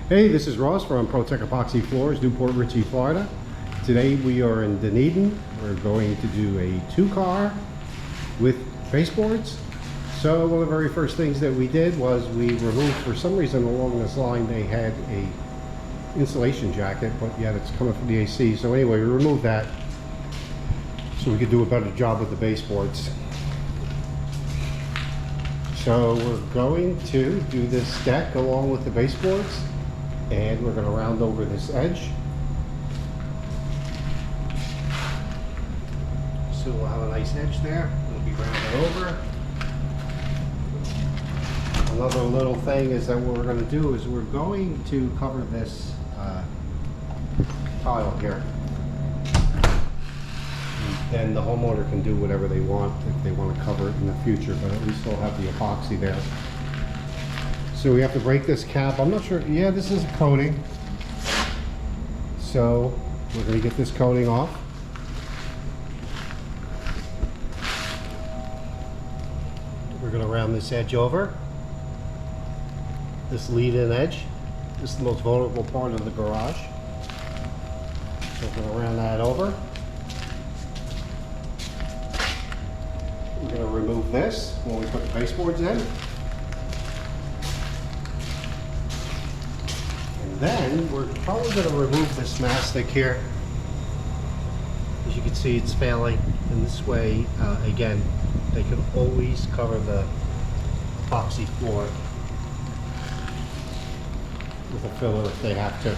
Hey, this is Ross from ProTech Epoxy Floors, Newport Richey, Florida. Today we are in Dunedin. We're going to do a 2-car with baseboards. So one of the very first things that we did was we removed, for some reason along this line they had a insulation jacket, but yet it's coming from the AC. So anyway, we removed that so we could do a better job with the baseboards. So we're going to do this deck along with the baseboards, and we're going to round over this edge. So we'll have a nice edge there. It'll be rounded over. Another little thing is that what we're going to do is we're going to cover this tile here. And then the homeowner can do whatever they want if they want to cover it in the future, but at least they'll have the epoxy there. So we have to break this cap. I'm not sure. Yeah, this is a coating. So we're going to get this coating off. We're going to round this edge over. This lead-in edge. This is the most vulnerable part of the garage. So we're going to round that over. We're going to remove this when we put the baseboards in. Then we're probably going to remove this mastic here. As you can see, it's failing, and this way again they can always cover the epoxy floor with a filler if they have to.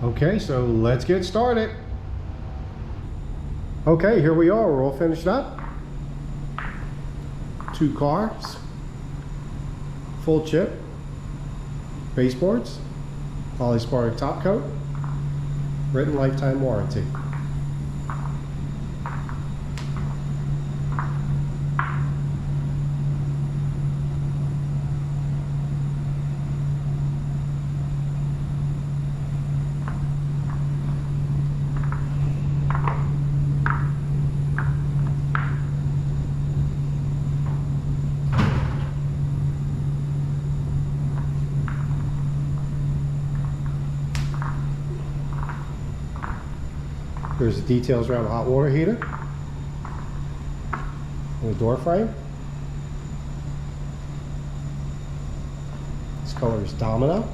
Okay, so let's get started. Okay, here we are. We're all finished up. 2 cars, full chip, baseboards, polysporic top coat, written lifetime warranty. There's the details around the hot water heater and the door frame. This color is Domino.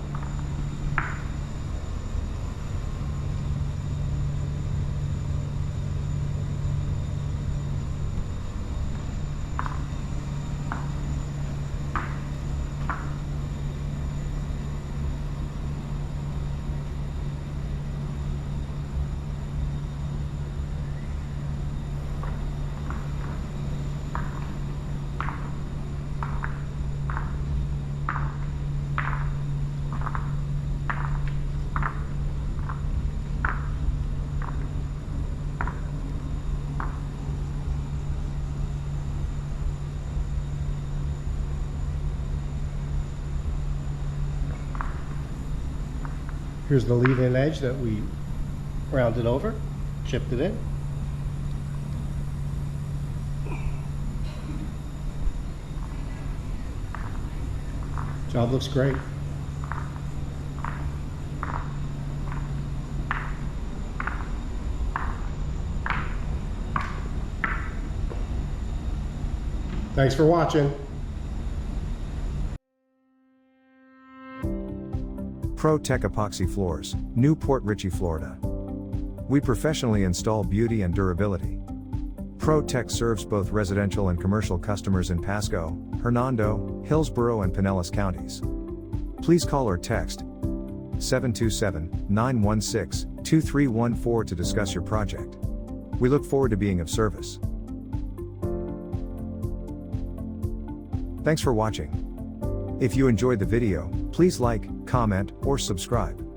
Here's the lead-in edge that we rounded over, chipped it in. Job looks great. Thanks for watching. ProTech Epoxy Floors, Newport Richey, Florida. We professionally install beauty and durability. ProTech serves both residential and commercial customers in Pasco, Hernando, Hillsborough and Pinellas counties. Please call or text 727-916-2314 to discuss your project. We look forward to being of service. Thanks for watching. If you enjoyed the video, please like, comment, or subscribe.